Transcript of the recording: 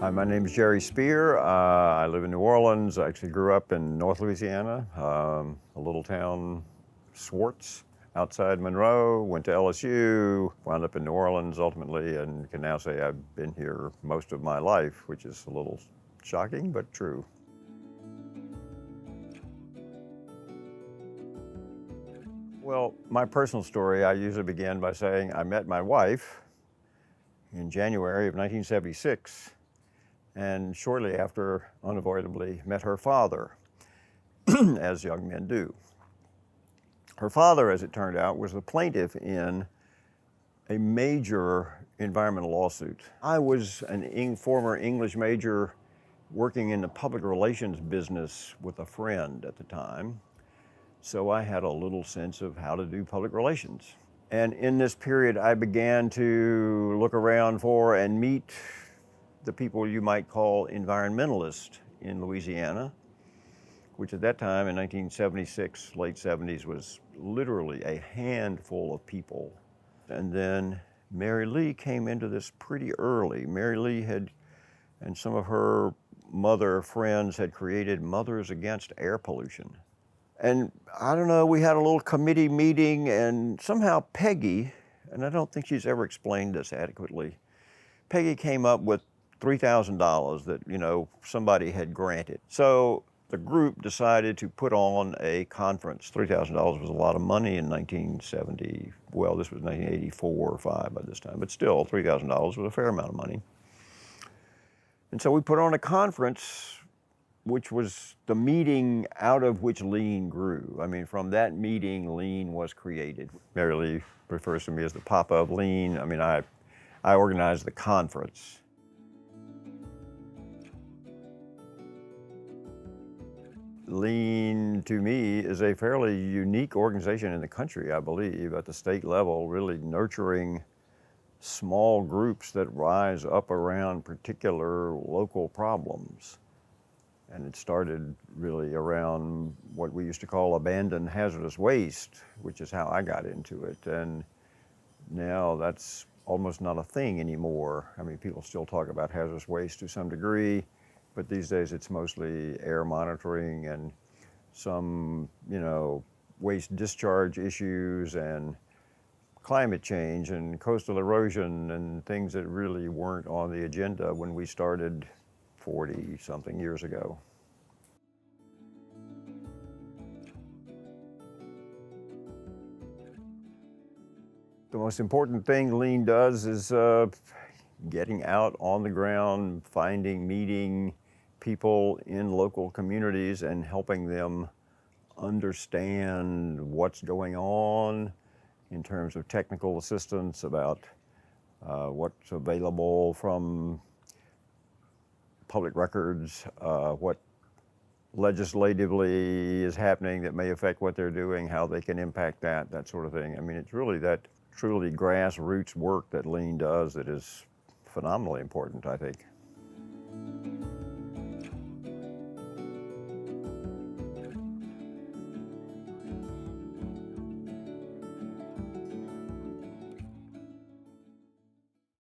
Hi, my name is Jerry Speir. I live in New Orleans. I actually grew up in North Louisiana, a little town, Swartz, outside Monroe. Went to LSU, wound up in New Orleans ultimately, and can now say I've been here most of my life, which is a little shocking, but true. Well, my personal story, I usually begin by saying I met my wife in January of 1976, and shortly after, unavoidably, met her father, as young men do. Her father, as it turned out, was the plaintiff in a major environmental lawsuit. I was a former English major working in the public relations business with a friend at the time, so I had a little sense of how to do public relations. And in this period, I began to look around for and meet the people you might call environmentalists in Louisiana, which at that time in 1976, late 70s, was literally a handful of people. And then Mary Lee came into this pretty early. Mary Lee and some of her mother friends had created Mothers Against Air Pollution. And I don't know, we had a little committee meeting, and somehow Peggy, and I don't think she's ever explained this adequately, Peggy came up with $3,000 that, somebody had granted. So the group decided to put on a conference. $3,000 was a lot of money in 1970. Well, this was 1984 or 5 by this time, but still $3,000 was a fair amount of money. And so we put on a conference, which was the meeting out of which lean grew. I mean, from that meeting, lean was created. Mary Lee refers to me as the papa of lean. I mean, I organized the conference. Lean, to me, is a fairly unique organization in the country, I believe, at the state level, really nurturing small groups that rise up around particular local problems. And it started really around what we used to call abandoned hazardous waste, which is how I got into it. And now that's almost not a thing anymore. I mean, people still talk about hazardous waste to some degree, but these days it's mostly air monitoring and some, waste discharge issues and climate change and coastal erosion and things that really weren't on the agenda when we started 40-something years ago. The most important thing lean does is getting out on the ground, meeting people in local communities and helping them understand what's going on in terms of technical assistance about what's available from public records, what legislatively is happening that may affect what they're doing, how they can impact that sort of thing. I mean, it's really that truly grassroots work that lean does that is phenomenally important, I think.